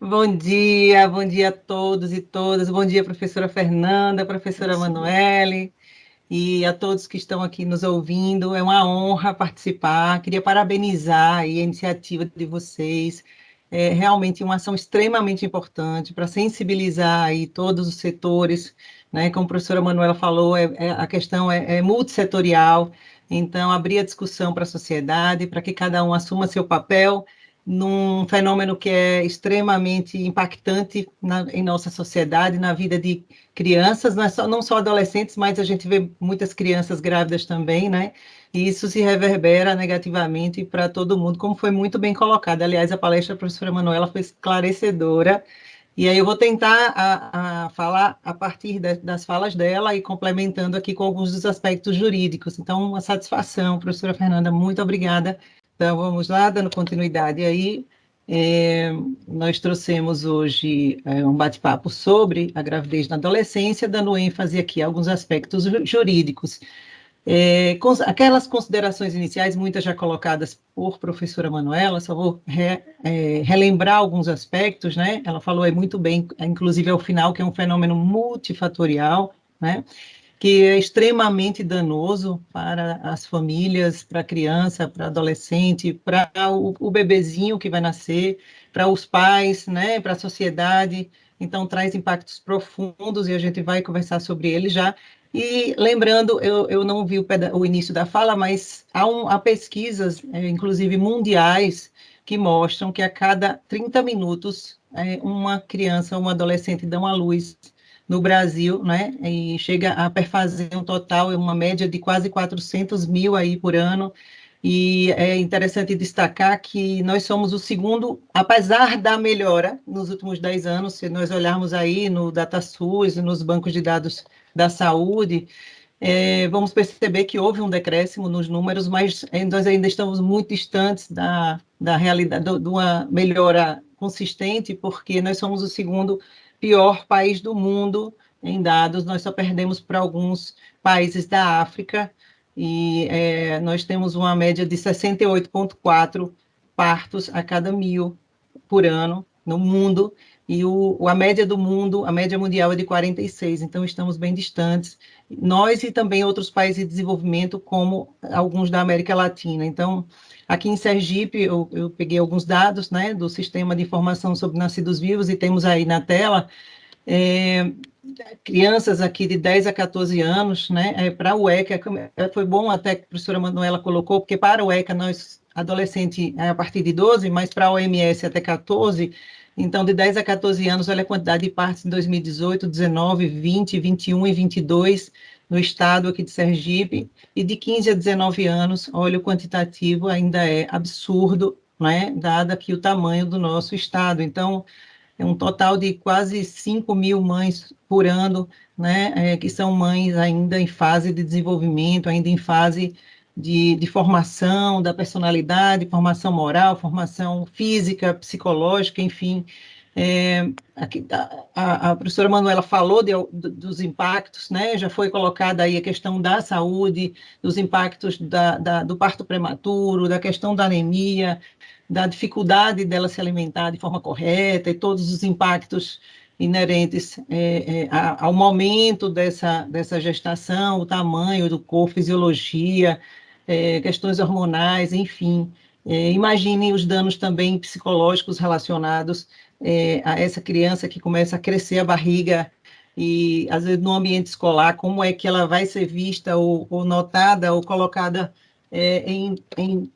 Bom dia a todos e todas. Bom dia, professora Fernanda, Bom professora dia. Manoele e a todos que estão aqui nos ouvindo. É uma honra participar. Queria parabenizar aí a iniciativa de vocês. É realmente uma ação extremamente importante para sensibilizar aí todos os setores, né? Como a professora Manuela falou, a questão é multissetorial. Então, abrir a discussão para a sociedade, para que cada um assuma seu papel num fenômeno que é extremamente impactante em nossa sociedade, na vida de crianças, não só adolescentes, mas a gente vê muitas crianças grávidas também, né? E isso se reverbera negativamente para todo mundo, como foi muito bem colocado. Aliás, a palestra da professora Manuela foi esclarecedora, e aí eu vou tentar falar a partir das falas dela e complementando aqui com alguns dos aspectos jurídicos. Então, uma satisfação, professora Fernanda, muito obrigada. Então, vamos lá, dando continuidade aí. É, Nós trouxemos hoje um bate-papo sobre a gravidez na adolescência, dando ênfase aqui a alguns aspectos jurídicos. Aquelas considerações iniciais, muitas já colocadas por professora Manuela, só vou relembrar alguns aspectos, né? Ela falou aí muito bem, inclusive ao final, que é um fenômeno multifatorial, né? Que é extremamente danoso para as famílias, para a criança, para o adolescente, para o bebezinho que vai nascer, para os pais, né, para a sociedade. Então, traz impactos profundos e a gente vai conversar sobre ele já. E lembrando, eu não vi o início da fala, mas há pesquisas, inclusive mundiais, que mostram que a cada 30 minutos, uma criança, uma adolescente dão à luz no Brasil, né? E chega a perfazer um total, uma média de quase 400 mil aí por ano. E é interessante destacar que nós somos o segundo, apesar da melhora nos últimos 10 anos, se nós olharmos aí no DataSUS, nos bancos de dados da saúde, vamos perceber que houve um decréscimo nos números, mas nós ainda estamos muito distantes da realidade, de uma melhora consistente, porque nós somos o segundo pior país do mundo em dados, nós só perdemos para alguns países da África, e nós temos uma média de 68,4 partos a cada 1.000 por ano no mundo, e a média do mundo, a média mundial é de 46, então estamos bem distantes, nós e também outros países de desenvolvimento, como alguns da América Latina. Então, aqui em Sergipe, eu peguei alguns dados, né, do Sistema de Informação sobre Nascidos Vivos, e temos aí na tela é, crianças aqui de 10 a 14 anos, né, para o ECA, foi bom até que a professora Manuela colocou, porque para o ECA nós, adolescente a partir de 12, mas para a OMS até 14, então de 10 a 14 anos, olha a quantidade de partos em 2018, 19, 20, 21 e 22 no estado aqui de Sergipe, e de 15 a 19 anos, olha o quantitativo, ainda é absurdo, né, dado aqui o tamanho do nosso estado. Então, é um total de quase 5 mil mães por ano, né, que são mães ainda em fase de desenvolvimento, ainda em fase de formação da personalidade, formação moral, formação física, psicológica, enfim. Aqui, a professora Manuela falou dos impactos, né, já foi colocada aí a questão da saúde, dos impactos do parto prematuro, da questão da anemia, da dificuldade dela se alimentar de forma correta e todos os impactos inerentes ao momento dessa gestação, o tamanho do corpo, fisiologia, questões hormonais, enfim. Imagine os danos também psicológicos relacionados a essa criança que começa a crescer a barriga e, às vezes, no ambiente escolar, como é que ela vai ser vista ou notada ou colocada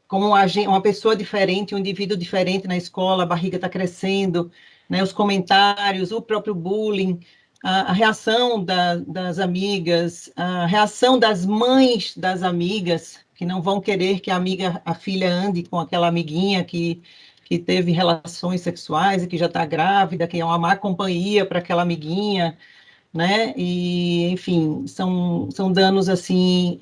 como uma pessoa diferente, um indivíduo diferente na escola, a barriga está crescendo, né, os comentários, o próprio bullying, a reação das amigas, a reação das mães das amigas, que não vão querer que a filha ande com aquela amiguinha que teve relações sexuais e que já está grávida, que é uma má companhia para aquela amiguinha, né? E, enfim, são danos assim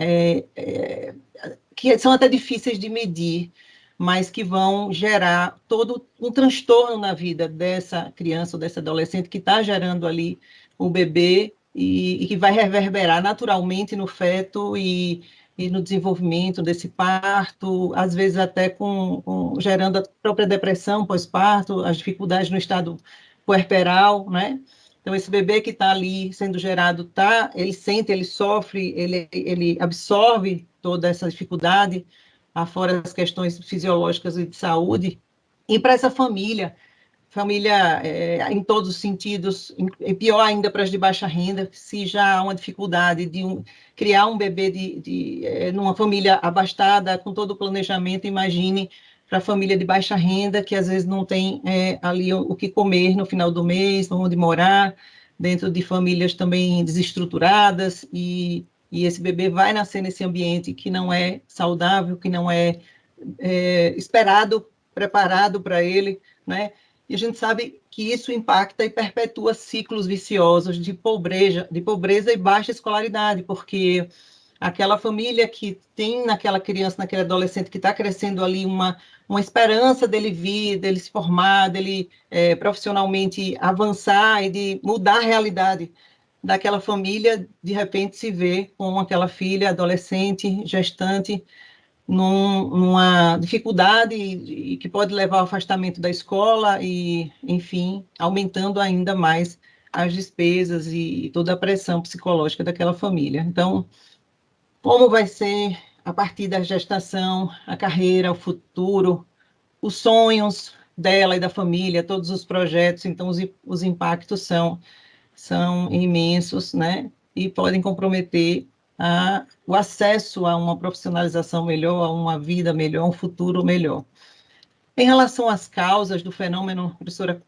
que são até difíceis de medir, mas que vão gerar todo um transtorno na vida dessa criança ou dessa adolescente que está gerando ali o bebê e que vai reverberar naturalmente no feto e e no desenvolvimento desse parto, às vezes até gerando a própria depressão pós-parto, as dificuldades no estado puerperal, né? Então, esse bebê que está ali sendo gerado, ele sente, ele sofre, ele absorve toda essa dificuldade, afora as questões fisiológicas e de saúde. E para essa família, em todos os sentidos, e pior ainda para as de baixa renda, se já há uma dificuldade de criar um bebê numa família abastada, com todo o planejamento, imagine para a família de baixa renda, que às vezes não tem ali o que comer no final do mês, onde morar, dentro de famílias também desestruturadas, e esse bebê vai nascer nesse ambiente que não é saudável, que não é esperado, preparado para ele, né? E a gente sabe que isso impacta e perpetua ciclos viciosos de pobreza e baixa escolaridade, porque aquela família que tem naquela criança, naquele adolescente que está crescendo ali uma esperança dele vir, dele se formar, dele profissionalmente avançar e de mudar a realidade daquela família, de repente se vê com aquela filha adolescente, gestante, numa dificuldade e que pode levar ao afastamento da escola e, enfim, aumentando ainda mais as despesas e toda a pressão psicológica daquela família. Então, como vai ser a partir da gestação, a carreira, o futuro, os sonhos dela e da família, todos os projetos, então os impactos são imensos, né? E podem comprometer o acesso a uma profissionalização melhor, a uma vida melhor, a um futuro melhor. Em relação às causas do fenômeno, a professora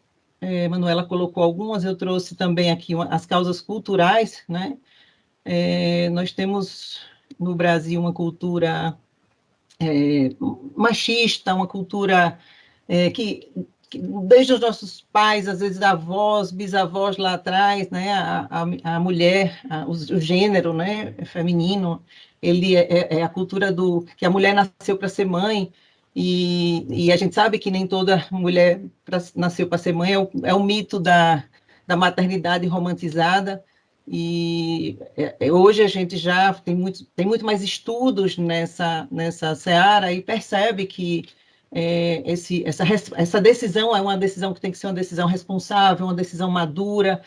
Manuela colocou algumas, eu trouxe também aqui as causas culturais, né? Nós temos no Brasil uma cultura machista, uma cultura que desde os nossos pais, às vezes avós, bisavós lá atrás, né, a mulher, o gênero, né, feminino, ele é a cultura que a mulher nasceu para ser mãe, e a gente sabe que nem toda mulher nasceu para ser mãe, é o mito da maternidade romantizada, e hoje a gente já tem muito mais estudos nessa seara e percebe que essa decisão é uma decisão que tem que ser uma decisão responsável, uma decisão madura,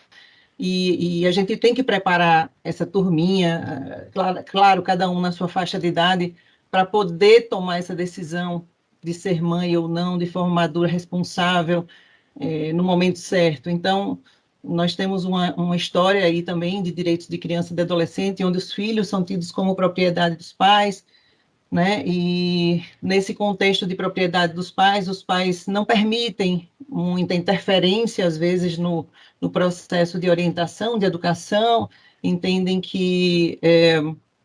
e a gente tem que preparar essa turminha, claro, cada um na sua faixa de idade, para poder tomar essa decisão de ser mãe ou não, de forma madura, responsável, no momento certo. Então, nós temos uma história aí também de direitos de criança e de adolescente, onde os filhos são tidos como propriedade dos pais, né? E nesse contexto de propriedade dos pais, os pais não permitem muita interferência, às vezes, no processo de orientação, de educação, entendem que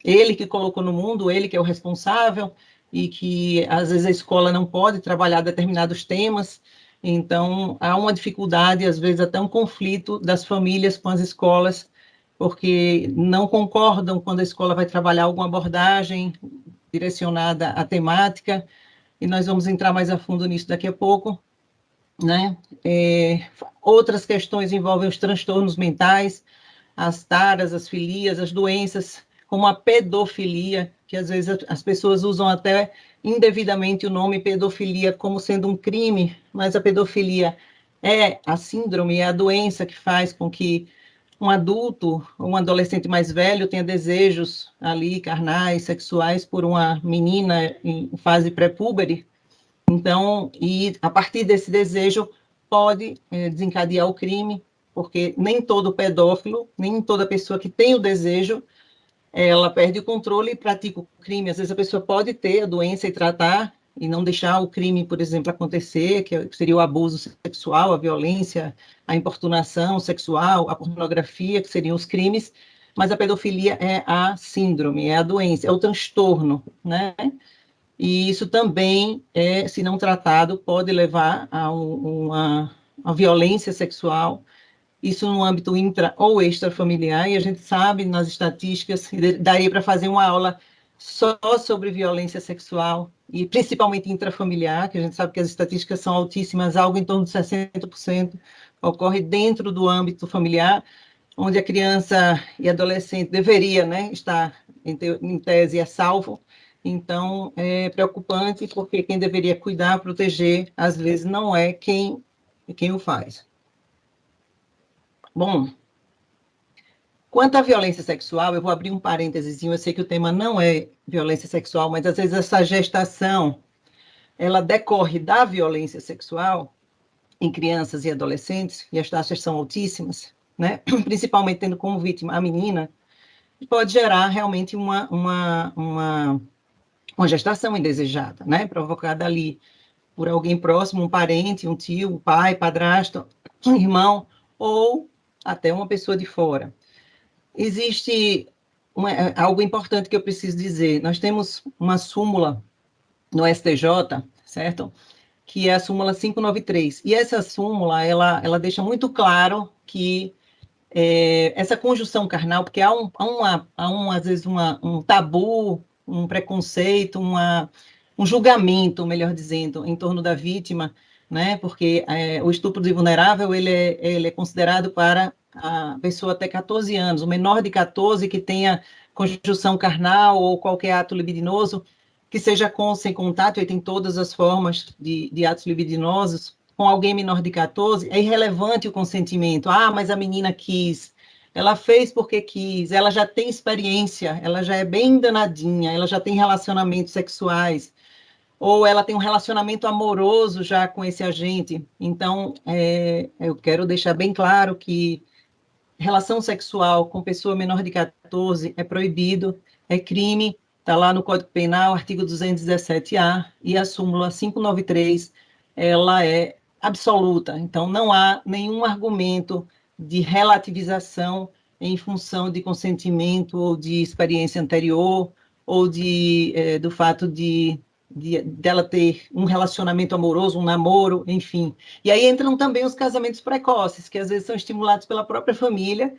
ele que colocou no mundo, ele que é o responsável, e que, às vezes, a escola não pode trabalhar determinados temas, então, há uma dificuldade, às vezes, até um conflito das famílias com as escolas, porque não concordam quando a escola vai trabalhar alguma abordagem direcionada à temática, e nós vamos entrar mais a fundo nisso daqui a pouco, né? Outras questões envolvem os transtornos mentais, as taras, as filias, as doenças, como a pedofilia, que às vezes as pessoas usam até indevidamente o nome pedofilia como sendo um crime, mas a pedofilia é a síndrome, é a doença que faz com que um adulto, um adolescente mais velho tenha desejos ali carnais, sexuais por uma menina em fase pré-púbere. Então, e a partir desse desejo pode desencadear o crime, porque nem todo pedófilo, nem toda pessoa que tem o desejo, ela perde o controle e pratica o crime. Às vezes a pessoa pode ter a doença e tratar e não deixar o crime, por exemplo, acontecer, que seria o abuso sexual, a violência, a importunação sexual, a pornografia, que seriam os crimes, mas a pedofilia é a síndrome, é a doença, é o transtorno, né? E isso também, se não tratado, pode levar a uma violência sexual, isso no âmbito intra ou extrafamiliar, e a gente sabe nas estatísticas, daria para fazer uma aula só sobre violência sexual, e principalmente intrafamiliar, que a gente sabe que as estatísticas são altíssimas, algo em torno de 60% ocorre dentro do âmbito familiar, onde a criança e adolescente deveria, né, estar em tese, é salvo. Então, é preocupante, porque quem deveria cuidar, proteger, às vezes não é quem o faz. Bom, quanto à violência sexual, eu vou abrir um parênteses, eu sei que o tema não é violência sexual, mas às vezes essa gestação, ela decorre da violência sexual em crianças e adolescentes, e as taxas são altíssimas, né? Principalmente tendo como vítima a menina, pode gerar realmente uma gestação indesejada, né? Provocada ali por alguém próximo, um parente, um tio, um pai, padrasto, um irmão, ou até uma pessoa de fora. Existe algo importante que eu preciso dizer. Nós temos uma súmula no STJ, certo? Que é a súmula 593. E essa súmula, ela deixa muito claro que essa conjunção carnal, porque às vezes, um tabu, um preconceito, um julgamento, melhor dizendo, em torno da vítima, né? Porque o estupro de vulnerável, ele é considerado para a pessoa até 14 anos, o menor de 14 que tenha conjunção carnal ou qualquer ato libidinoso, que seja com ou sem contato, e tem todas as formas de atos libidinosos, com alguém menor de 14, é irrelevante o consentimento. Ah, mas a menina quis, ela fez porque quis, ela já tem experiência, ela já é bem danadinha, ela já tem relacionamentos sexuais, ou ela tem um relacionamento amoroso já com esse agente. Então, eu quero deixar bem claro que relação sexual com pessoa menor de 14 é proibido, é crime, está lá no Código Penal, artigo 217-A, e a súmula 593, ela é absoluta. Então, não há nenhum argumento de relativização em função de consentimento ou de experiência anterior, ou do fato dela ter um relacionamento amoroso, um namoro, enfim. E aí entram também os casamentos precoces, que às vezes são estimulados pela própria família,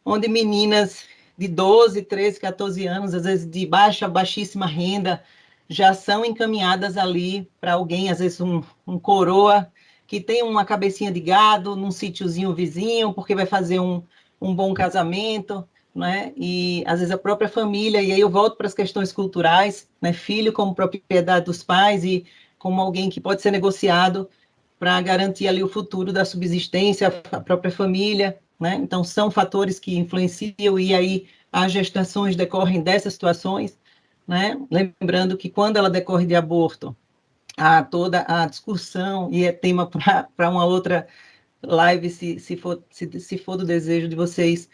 onde meninas de 12, 13, 14 anos, às vezes de baixíssima renda, já são encaminhadas ali para alguém, às vezes um coroa, que tem uma cabecinha de gado num sítiozinho vizinho, porque vai fazer um bom casamento, né? E às vezes a própria família, e aí eu volto para as questões culturais, né? Filho como propriedade dos pais e como alguém que pode ser negociado para garantir ali o futuro da subsistência, a própria família, né? Então, são fatores que influenciam, e aí as gestações decorrem dessas situações, né? Lembrando que quando ela decorre de aborto, há toda a discussão, e é tema para uma outra live, se for do desejo de vocês,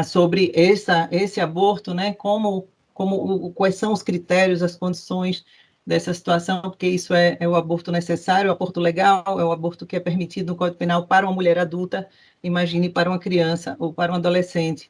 sobre esse aborto, né? Quais são os critérios, as condições dessa situação, porque isso é o aborto necessário, o aborto legal, é o aborto que é permitido no Código Penal para uma mulher adulta, imagine para uma criança ou para um adolescente.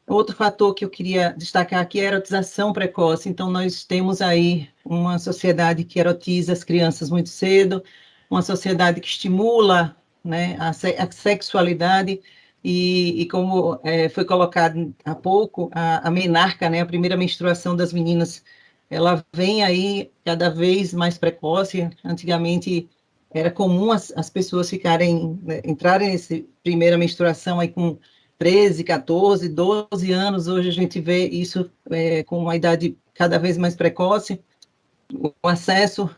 Outro fator que eu queria destacar aqui é a erotização precoce. Então, nós temos aí uma sociedade que erotiza as crianças muito cedo, uma sociedade que estimula, né, a sexualidade, e como foi colocado há pouco, a menarca, né, a primeira menstruação das meninas, ela vem aí cada vez mais precoce. Antigamente, era comum as pessoas ficarem, né, entrarem nessa primeira menstruação aí com 13, 14, 12 anos. Hoje a gente vê isso com uma idade cada vez mais precoce, o acesso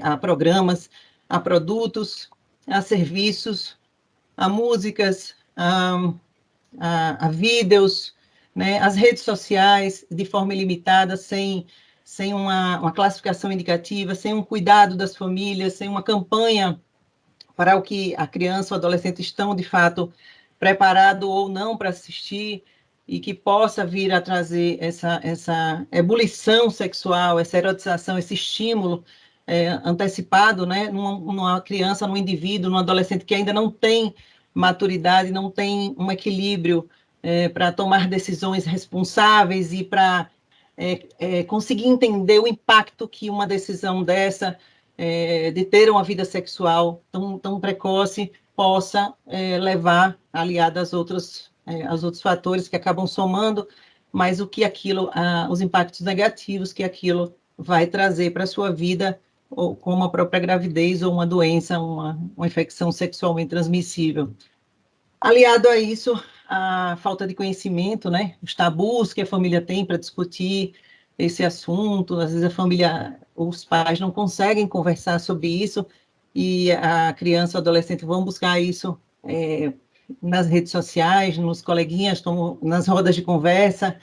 a programas, a produtos, a serviços, a músicas, a vídeos, né, as redes sociais de forma ilimitada, sem uma classificação indicativa, sem um cuidado das famílias, sem uma campanha para o que a criança ou adolescente estão, de fato, preparado ou não para assistir, e que possa vir a trazer essa ebulição sexual, essa erotização, esse estímulo antecipado, né, numa criança, num indivíduo, num adolescente que ainda não tem maturidade, não tem um equilíbrio para tomar decisões responsáveis e para conseguir entender o impacto que uma decisão dessa de ter uma vida sexual tão precoce possa levar, aliada aos outros fatores que acabam somando, mas os impactos negativos que aquilo vai trazer para a sua vida, ou como a própria gravidez ou uma doença, uma infecção sexualmente transmissível. Aliado a isso, a falta de conhecimento, né? Os tabus que a família tem para discutir esse assunto, às vezes a família, os pais não conseguem conversar sobre isso, e a criança ou adolescente vão buscar isso nas redes sociais, nos coleguinhas, nas rodas de conversa,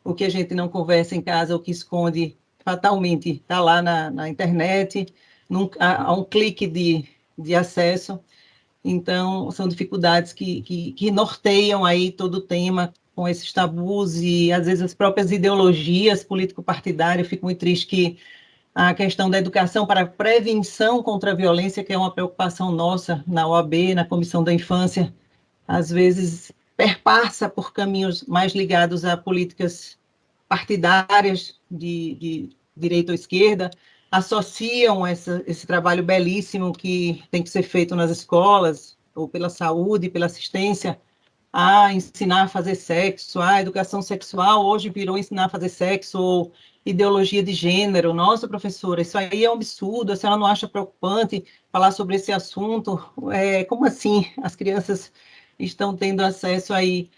o que a gente não conversa em casa, o que esconde fatalmente está lá na internet, a um clique de acesso. Então, são dificuldades que norteiam aí todo o tema com esses tabus e, às vezes, as próprias ideologias político-partidárias. Eu fico muito triste que a questão da educação para a prevenção contra a violência, que é uma preocupação nossa na OAB, na Comissão da Infância, às vezes perpassa por caminhos mais ligados a políticas partidárias de direita ou esquerda, associam esse trabalho belíssimo que tem que ser feito nas escolas, ou pela saúde, pela assistência, a ensinar a fazer sexo, a educação sexual hoje virou ensinar a fazer sexo, ou ideologia de gênero. Nossa, professora, isso aí é um absurdo, a senhora não acha preocupante falar sobre esse assunto? Como assim as crianças estão tendo acesso aí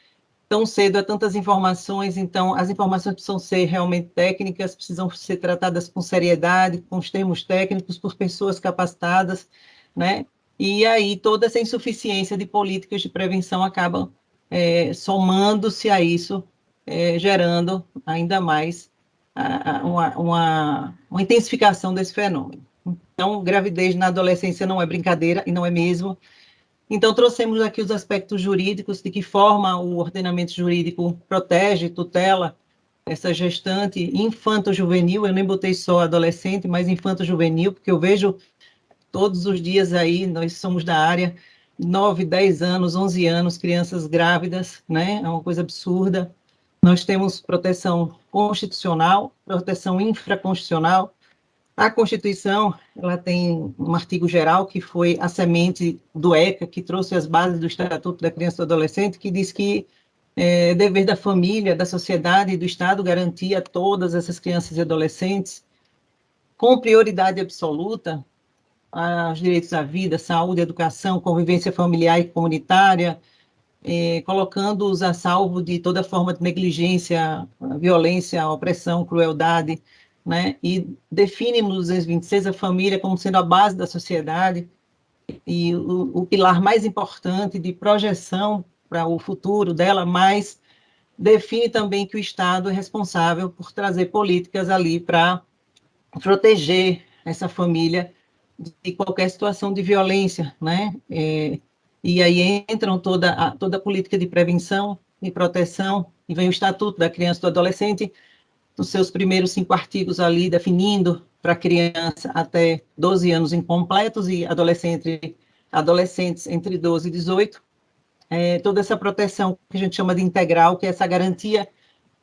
tão cedo a tantas informações? Então, as informações precisam ser realmente técnicas, precisam ser tratadas com seriedade, com os termos técnicos, por pessoas capacitadas, né? E aí toda essa insuficiência de políticas de prevenção acaba somando-se a isso, gerando ainda mais uma intensificação desse fenômeno. Então, gravidez na adolescência não é brincadeira, e não é mesmo. Então, trouxemos aqui os aspectos jurídicos, de que forma o ordenamento jurídico protege, tutela essa gestante infanto-juvenil. Eu nem botei só adolescente, mas infanto-juvenil, porque eu vejo todos os dias aí, nós somos da área, 9, 10 anos, 11 anos, crianças grávidas, né? É uma coisa absurda. Nós temos proteção constitucional, proteção infraconstitucional. A Constituição, ela tem um artigo geral que foi a semente do ECA, que trouxe as bases do Estatuto da Criança e do Adolescente, que diz que é dever da família, da sociedade e do Estado garantir a todas essas crianças e adolescentes, com prioridade absoluta, os direitos à vida, saúde, educação, convivência familiar e comunitária, colocando-os a salvo de toda forma de negligência, violência, opressão, crueldade, né? E define no 226 a família como sendo a base da sociedade e o pilar mais importante de projeção para o futuro dela, mas define também que o Estado é responsável por trazer políticas ali para proteger essa família de qualquer situação de violência, né? E aí entram toda a política de prevenção e proteção, e vem o Estatuto da Criança e do Adolescente, nos seus primeiros 5 artigos ali, definindo para criança até 12 anos incompletos e adolescentes entre 12 e 18, toda essa proteção que a gente chama de integral, que é essa garantia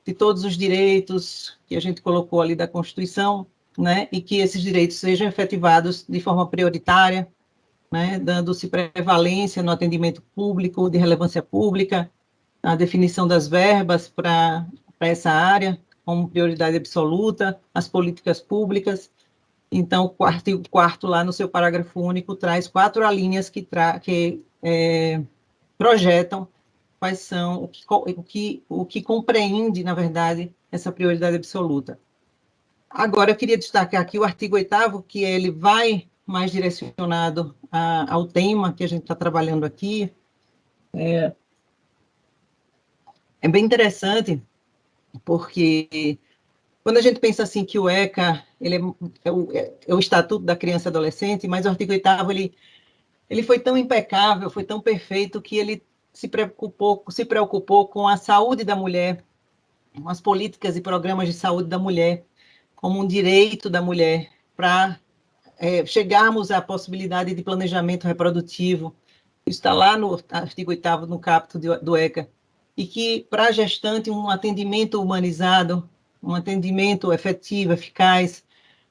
de todos os direitos que a gente colocou ali da Constituição, né, e que esses direitos sejam efetivados de forma prioritária, né, dando-se prevalência no atendimento público, de relevância pública, a definição das verbas para essa área, como prioridade absoluta, as políticas públicas. Então, o artigo 4º, lá no seu parágrafo único, traz 4 alíneas que projetam quais são, o que compreende, na verdade, essa prioridade absoluta. Agora, eu queria destacar aqui o artigo 8º, que ele vai mais direcionado ao tema que a gente está trabalhando aqui. É bem interessante, porque quando a gente pensa assim que o ECA é o Estatuto da Criança e Adolescente, mas o artigo 8º ele foi tão impecável, foi tão perfeito, que ele se preocupou com a saúde da mulher, com as políticas e programas de saúde da mulher, como um direito da mulher, para chegarmos à possibilidade de planejamento reprodutivo. Isso está lá no artigo 8º, no caput do ECA, e que, para a gestante, um atendimento humanizado, um atendimento efetivo, eficaz,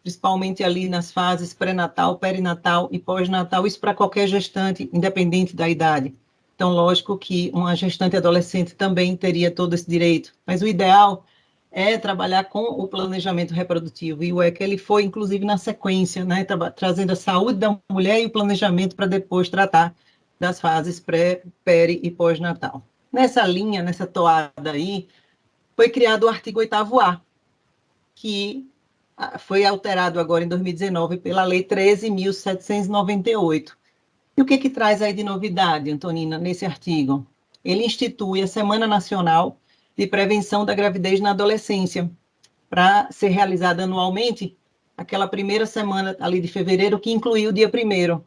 principalmente ali nas fases pré-natal, perinatal e pós-natal, isso para qualquer gestante, independente da idade. Então, lógico que uma gestante adolescente também teria todo esse direito, mas o ideal é trabalhar com o planejamento reprodutivo, e o ECA ele foi, inclusive, na sequência, né, trazendo a saúde da mulher e o planejamento para depois tratar das fases pré, peri e pós-natal. Nessa linha, nessa toada aí, foi criado o artigo 8º-A, que foi alterado agora em 2019 pela Lei 13.798. E o que traz aí de novidade, Antonina, nesse artigo? Ele institui a Semana Nacional de Prevenção da Gravidez na Adolescência, para ser realizada anualmente, aquela primeira semana ali de fevereiro, que incluiu o dia 1º,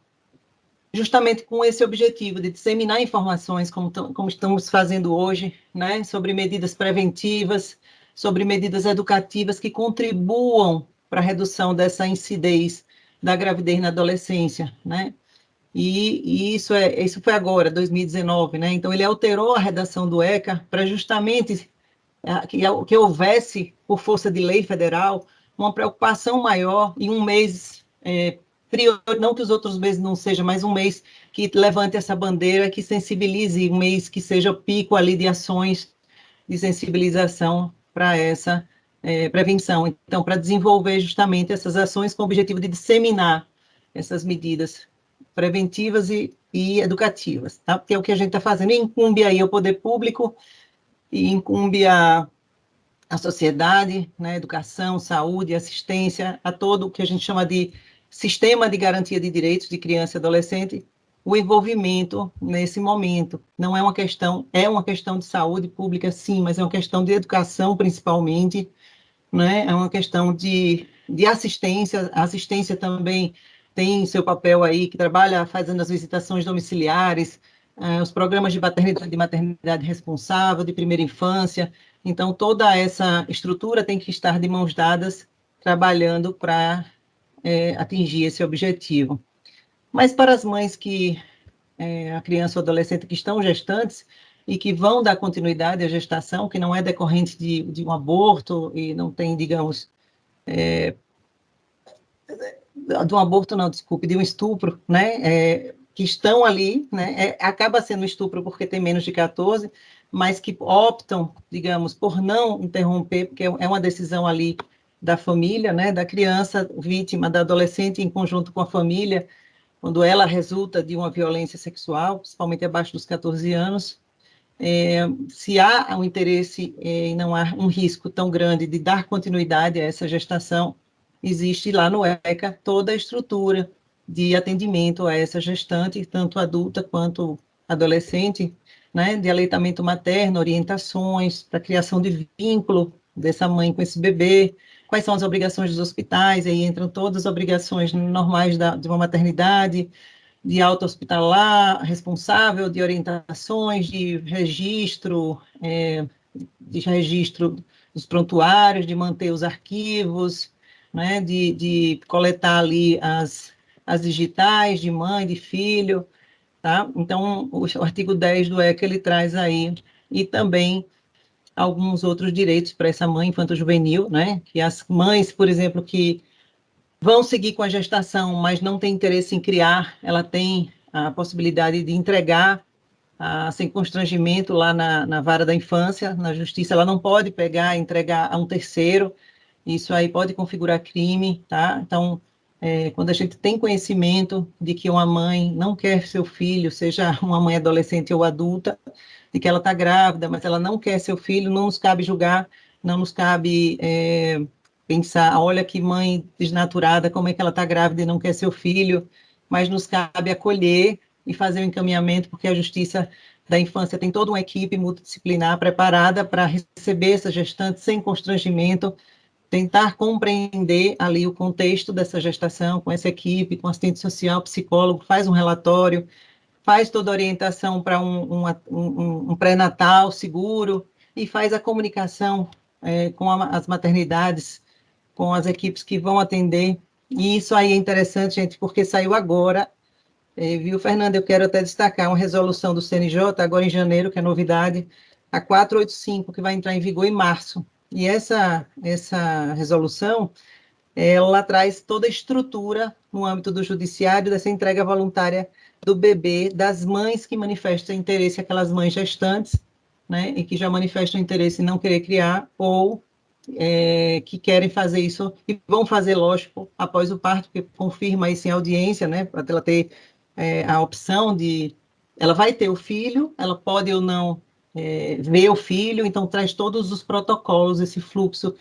justamente com esse objetivo de disseminar informações, como estamos fazendo hoje, né, sobre medidas preventivas, sobre medidas educativas que contribuam para a redução dessa incidez da gravidez na adolescência, né? E isso foi agora, 2019, né? Então ele alterou a redação do ECA para justamente que houvesse, por força de lei federal, uma preocupação maior em um mês, não que os outros meses não sejam, mas um mês que levante essa bandeira, que sensibilize, um mês que seja o pico ali de ações de sensibilização para essa prevenção. Então, para desenvolver justamente essas ações com o objetivo de disseminar essas medidas preventivas e educativas, tá? Que é o que a gente está fazendo. E incumbe aí ao poder público e incumbe a sociedade, né, educação, saúde, assistência, a todo o que a gente chama de sistema de garantia de direitos de criança e adolescente, o envolvimento nesse momento. Não é uma questão de saúde pública, sim, mas é uma questão de educação, principalmente, né? É uma questão de assistência. A assistência também tem seu papel aí, que trabalha fazendo as visitações domiciliares, os programas de maternidade responsável, de primeira infância. Então, toda essa estrutura tem que estar de mãos dadas, trabalhando para atingir esse objetivo. Mas para as mães que, a criança ou adolescente que estão gestantes e que vão dar continuidade à gestação, que não é decorrente de um aborto e não tem, digamos, de um aborto, não, desculpe, de um estupro, né, que estão ali, né, acaba sendo estupro porque tem menos de 14, mas que optam, digamos, por não interromper, porque é uma decisão ali da família, né, da criança vítima, da adolescente, em conjunto com a família, quando ela resulta de uma violência sexual, principalmente abaixo dos 14 anos, se há um interesse e não há um risco tão grande de dar continuidade a essa gestação, existe lá no ECA toda a estrutura de atendimento a essa gestante, tanto adulta quanto adolescente, né, de aleitamento materno, orientações para a criação de vínculo dessa mãe com esse bebê, quais são as obrigações dos hospitais, aí entram todas as obrigações normais de uma maternidade, de alta hospitalar, responsável de orientações, de registro dos prontuários, de manter os arquivos, né, de coletar ali as digitais de mãe, de filho, tá? Então, o artigo 10 do ECA, ele traz aí, e também alguns outros direitos para essa mãe infanto-juvenil, né, que as mães, por exemplo, que vão seguir com a gestação, mas não tem interesse em criar, ela tem a possibilidade de entregar sem constrangimento lá na vara da infância, na justiça, ela não pode pegar e entregar a um terceiro, isso aí pode configurar crime, tá? Então, quando a gente tem conhecimento de que uma mãe não quer seu filho, seja uma mãe adolescente ou adulta, de que ela está grávida, mas ela não quer seu filho, não nos cabe julgar, não nos cabe pensar, olha que mãe desnaturada, como é que ela está grávida e não quer seu filho, mas nos cabe acolher e fazer o encaminhamento, porque a Justiça da Infância tem toda uma equipe multidisciplinar preparada para receber essa gestante sem constrangimento, tentar compreender ali o contexto dessa gestação com essa equipe, com assistente social, psicólogo, faz um relatório, faz toda a orientação para um pré-natal seguro e faz a comunicação com as maternidades, com as equipes que vão atender. E isso aí é interessante, gente, porque saiu agora, viu, Fernanda? Eu quero até destacar uma resolução do CNJ, agora em janeiro, que é novidade, a 485, que vai entrar em vigor em março. E essa resolução, ela traz toda a estrutura no âmbito do judiciário dessa entrega voluntária do bebê, das mães que manifestam interesse, aquelas mães gestantes, né, e que já manifestam interesse em não querer criar, ou que querem fazer isso, e vão fazer, lógico, após o parto, porque confirma isso em audiência, né, para ela ter a opção de... Ela vai ter o filho, ela pode ou não vê o filho, então traz todos os protocolos, esse fluxo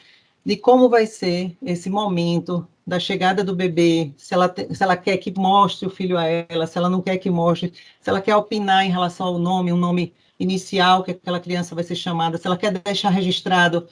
de como vai ser esse momento da chegada do bebê, se ela quer que mostre o filho a ela, se ela não quer que mostre, se ela quer opinar em relação ao nome, um nome inicial que aquela criança vai ser chamada, se ela quer deixar registrado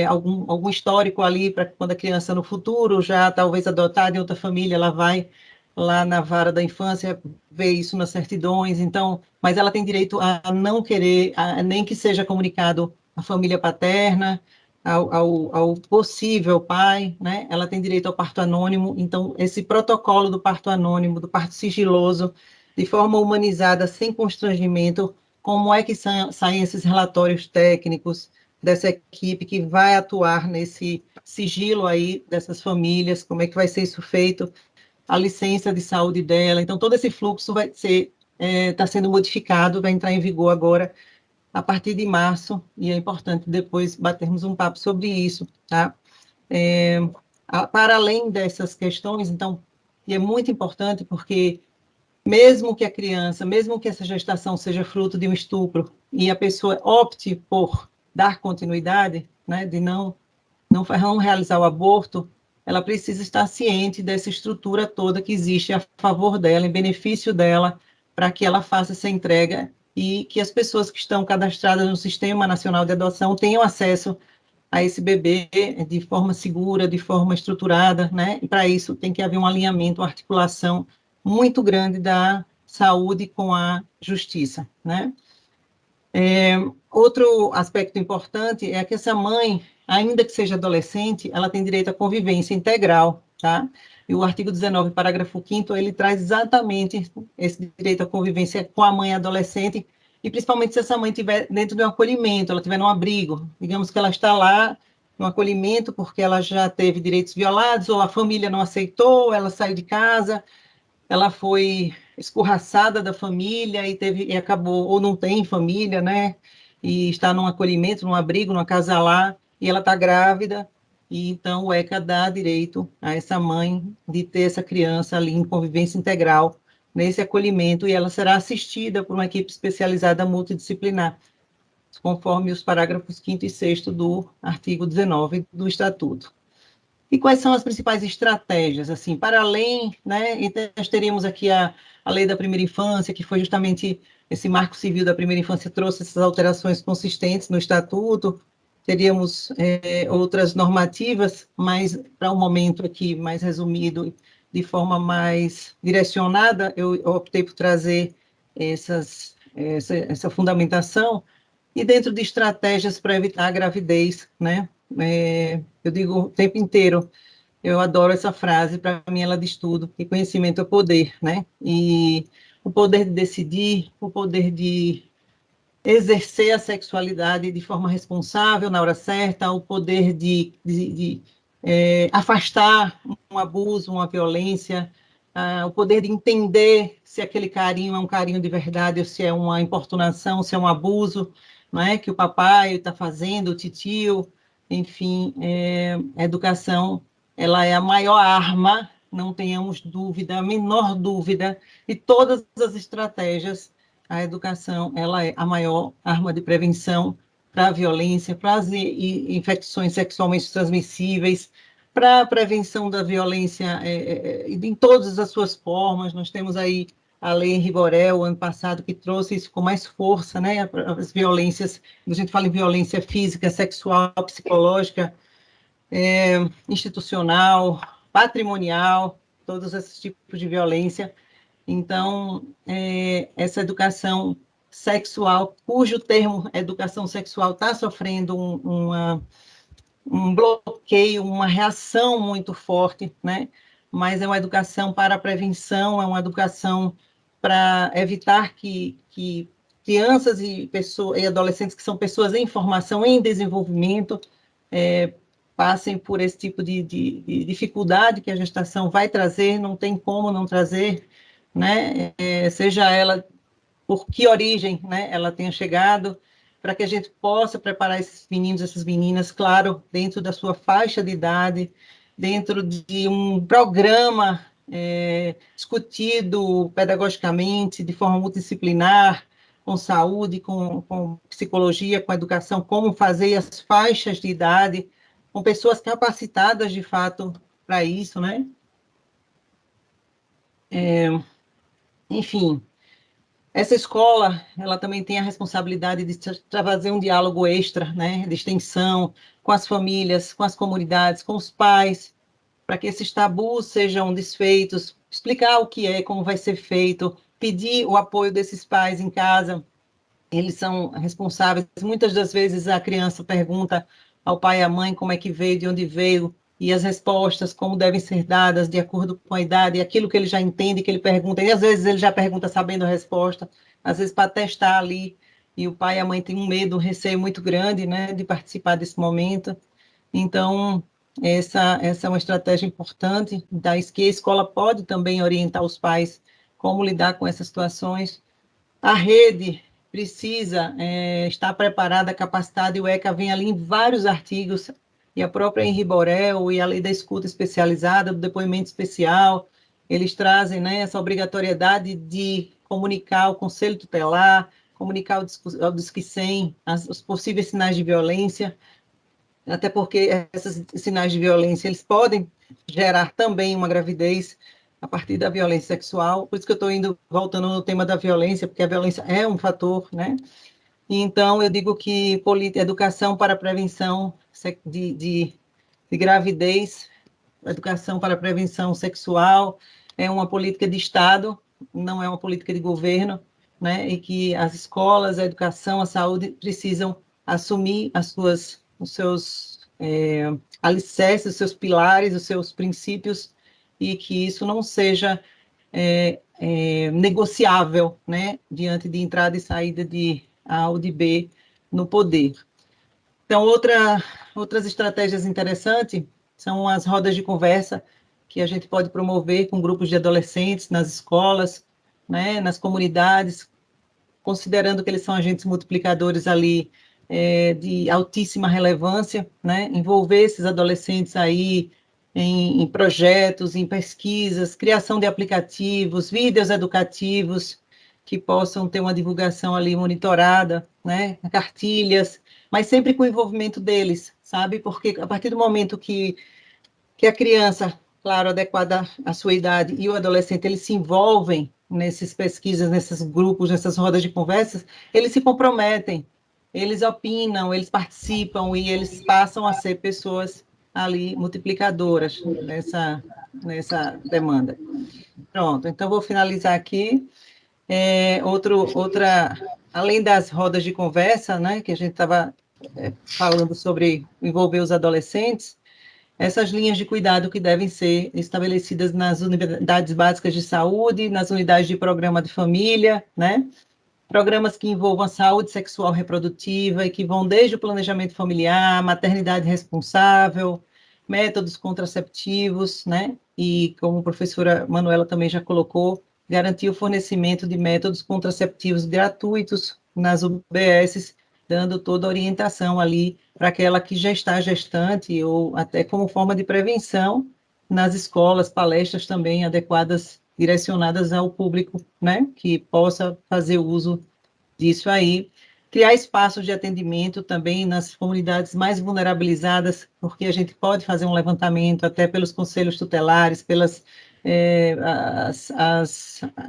algum histórico ali para quando a criança no futuro, já talvez adotada em outra família, ela vai lá na vara da infância ver isso nas certidões, então, mas ela tem direito a não querer, nem que seja comunicado à família paterna, ao possível pai, né? Ela tem direito ao parto anônimo, então esse protocolo do parto anônimo, do parto sigiloso, de forma humanizada, sem constrangimento, como é que saem esses relatórios técnicos dessa equipe que vai atuar nesse sigilo aí dessas famílias, como é que vai ser isso feito, a licença de saúde dela, então todo esse fluxo vai ser, está sendo modificado, vai entrar em vigor agora, a partir de março, e é importante depois batermos um papo sobre isso, tá? É, para além dessas questões, então, e é muito importante porque mesmo que a criança, mesmo que essa gestação seja fruto de um estupro e a pessoa opte por dar continuidade, né, de não realizar o aborto, ela precisa estar ciente dessa estrutura toda que existe a favor dela, em benefício dela, para que ela faça essa entrega e que as pessoas que estão cadastradas no Sistema Nacional de Adoção tenham acesso a esse bebê de forma segura, de forma estruturada, né? E para isso tem que haver um alinhamento, uma articulação muito grande da saúde com a justiça, né? Outro aspecto importante é que essa mãe, ainda que seja adolescente, ela tem direito à convivência integral, tá? E o artigo 19, parágrafo 5º, ele traz exatamente esse direito à convivência com a mãe adolescente, e principalmente se essa mãe estiver dentro de um acolhimento, ela estiver num abrigo, digamos que ela está lá no acolhimento porque ela já teve direitos violados, ou a família não aceitou, ela saiu de casa, ela foi escorraçada da família e acabou, ou não tem família, né? E está num acolhimento, num abrigo, numa casa lá, e ela está grávida, e então o ECA dá direito a essa mãe de ter essa criança ali em convivência integral, nesse acolhimento, e ela será assistida por uma equipe especializada multidisciplinar, conforme os parágrafos 5º e 6º do artigo 19 do Estatuto. E quais são as principais estratégias, assim, para além, né, então nós teríamos aqui a lei da primeira infância, que foi justamente esse marco civil da primeira infância, trouxe essas alterações consistentes no estatuto, teríamos outras normativas, mas para um momento aqui mais resumido, de forma mais direcionada, eu optei por trazer essa fundamentação, e dentro de estratégias para evitar a gravidez, né, eu digo o tempo inteiro, eu adoro essa frase, para mim ela diz tudo, que conhecimento é poder, né? E o poder de decidir, o poder de exercer a sexualidade de forma responsável, na hora certa, o poder de afastar um abuso, uma violência, o poder de entender se aquele carinho é um carinho de verdade ou se é uma importunação, se é um abuso, não é? Que o papai está fazendo, o titio, enfim, a educação, ela é a maior arma, não tenhamos dúvida, a menor dúvida, e todas as estratégias, a educação, ela é a maior arma de prevenção para a violência, para as infecções sexualmente transmissíveis, para a prevenção da violência em todas as suas formas. Nós temos aí a lei Henri Borel, ano passado, que trouxe isso com mais força, né? As violências, a gente fala em violência física, sexual, psicológica, institucional, patrimonial, todos esses tipos de violência. Então, essa educação sexual, cujo termo educação sexual está sofrendo um bloqueio, uma reação muito forte, né? Mas é uma educação para a prevenção, é uma educação para evitar que crianças e adolescentes que são pessoas em formação, em desenvolvimento, passem por esse tipo de dificuldade que a gestação vai trazer, não tem como não trazer, né? Seja ela por que origem, né, ela tenha chegado, para que a gente possa preparar esses meninos, essas meninas, claro, dentro da sua faixa de idade, dentro de um programa discutido pedagogicamente, de forma multidisciplinar, com saúde, com psicologia, com educação, como fazer as faixas de idade, com pessoas capacitadas, de fato, para isso, né? Enfim, essa escola, ela também tem a responsabilidade de fazer um diálogo extra, né, de extensão, com as famílias, com as comunidades, com os pais, para que esses tabus sejam desfeitos, explicar o que é, como vai ser feito, pedir o apoio desses pais em casa. Eles são responsáveis. Muitas das vezes a criança pergunta ao pai e à mãe como é que veio, de onde veio, e as respostas, como devem ser dadas de acordo com a idade, e aquilo que ele já entende, que ele pergunta, e às vezes ele já pergunta sabendo a resposta, às vezes para testar ali, e o pai e a mãe têm um medo, um receio muito grande, né, de participar desse momento. Então, essa é uma estratégia importante, que a escola pode também orientar os pais como lidar com essas situações. A rede precisa estar preparada, capacitada, e o ECA vem ali em vários artigos, e a própria Henri Borel, e a lei da escuta especializada, do depoimento especial, eles trazem, né, essa obrigatoriedade de comunicar ao conselho tutelar, comunicar ao Disque 100 os possíveis sinais de violência, até porque esses sinais de violência, eles podem gerar também uma gravidez a partir da violência sexual, por isso que eu estou voltando no tema da violência, porque a violência é um fator, né? Então, eu digo que educação para a prevenção de gravidez, educação para a prevenção sexual é uma política de Estado, não é uma política de governo, né? E que as escolas, a educação, a saúde precisam assumir os seus alicerces, os seus pilares, os seus princípios, e que isso não seja negociável, né, diante de entrada e saída de A ou de B no poder. Então, outras estratégias interessantes são as rodas de conversa, que a gente pode promover com grupos de adolescentes nas escolas, né, nas comunidades, considerando que eles são agentes multiplicadores ali de altíssima relevância, né, envolver esses adolescentes aí em projetos, em pesquisas, criação de aplicativos, vídeos educativos que possam ter uma divulgação ali monitorada, né, cartilhas, mas sempre com o envolvimento deles, sabe? Porque a partir do momento que a criança, claro, adequada à sua idade, e o adolescente, eles se envolvem nessas pesquisas, nesses grupos, nessas rodas de conversas, eles se comprometem, eles opinam, eles participam e eles passam a ser pessoas ali multiplicadoras nessa demanda. Pronto, então vou finalizar aqui. Além das rodas de conversa, né, que a gente estava falando sobre envolver os adolescentes, essas linhas de cuidado que devem ser estabelecidas nas unidades básicas de saúde, nas unidades de programa de família, né? Programas que envolvam a saúde sexual reprodutiva e que vão desde o planejamento familiar, maternidade responsável, métodos contraceptivos, né? E como a professora Manuela também já colocou, garantir o fornecimento de métodos contraceptivos gratuitos nas UBSs, dando toda a orientação ali para aquela que já está gestante, ou até como forma de prevenção nas escolas, palestras também adequadas, direcionadas ao público, né, que possa fazer uso disso aí. Criar espaços de atendimento também nas comunidades mais vulnerabilizadas, porque a gente pode fazer um levantamento até pelos conselhos tutelares,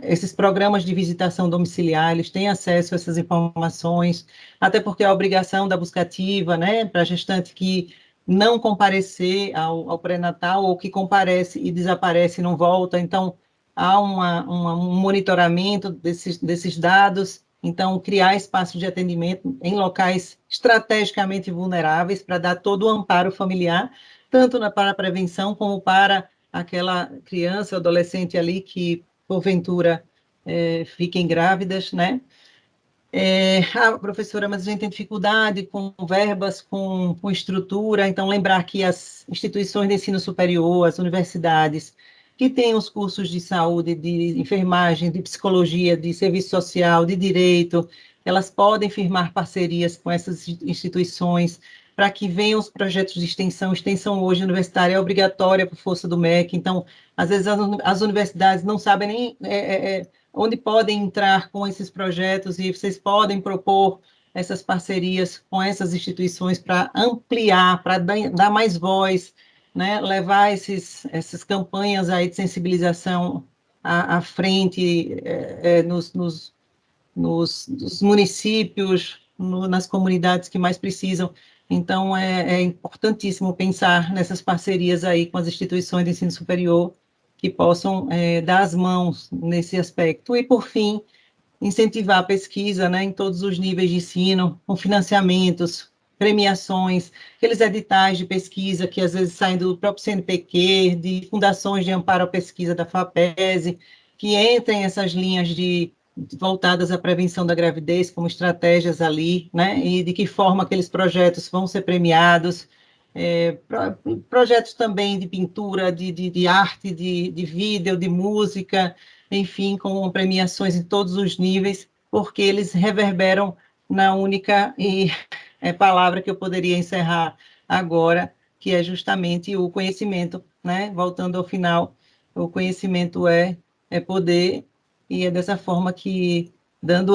esses programas de visitação domiciliar, eles têm acesso a essas informações, até porque a obrigação da busca ativa, né, para a gestante que não comparecer ao pré-natal, ou que comparece e desaparece e não volta, então há um monitoramento desses dados. Então, criar espaços de atendimento em locais estrategicamente vulneráveis para dar todo o amparo familiar, tanto para a prevenção como para aquela criança, adolescente ali que, porventura, fiquem grávidas, né? Professora, mas a gente tem dificuldade com verbas, com estrutura, então lembrar que as instituições de ensino superior, as universidades, que têm os cursos de saúde, de enfermagem, de psicologia, de serviço social, de direito, elas podem firmar parcerias com essas instituições, para que venham os projetos de extensão. Extensão hoje universitária é obrigatória por força do MEC, então, às vezes, as universidades não sabem nem onde podem entrar com esses projetos, e vocês podem propor essas parcerias com essas instituições para ampliar, para dar mais voz, né, levar essas campanhas aí de sensibilização à frente, nos municípios, nas comunidades que mais precisam. Então, é importantíssimo pensar nessas parcerias aí com as instituições de ensino superior que possam dar as mãos nesse aspecto. E, por fim, incentivar a pesquisa, né, em todos os níveis de ensino, com financiamentos, premiações, aqueles editais de pesquisa que às vezes saem do próprio CNPq, de fundações de amparo à pesquisa da FAPESE, que entrem essas linhas voltadas à prevenção da gravidez, como estratégias ali, né, e de que forma aqueles projetos vão ser premiados, projetos também de pintura, de arte, de vídeo, de música, enfim, com premiações em todos os níveis, porque eles reverberam na única palavra que eu poderia encerrar agora, que é justamente o conhecimento, né? Voltando ao final, o conhecimento é poder, e é dessa forma que, dando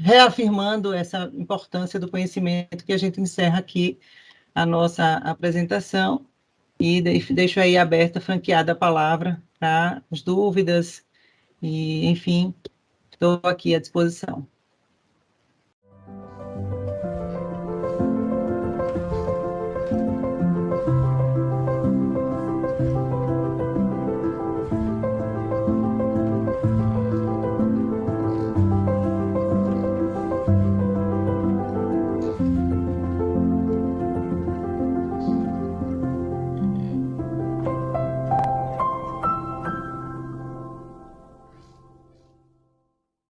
reafirmando essa importância do conhecimento, que a gente encerra aqui a nossa apresentação, e deixo aí aberta, franqueada a palavra para as dúvidas, e, enfim, estou aqui à disposição.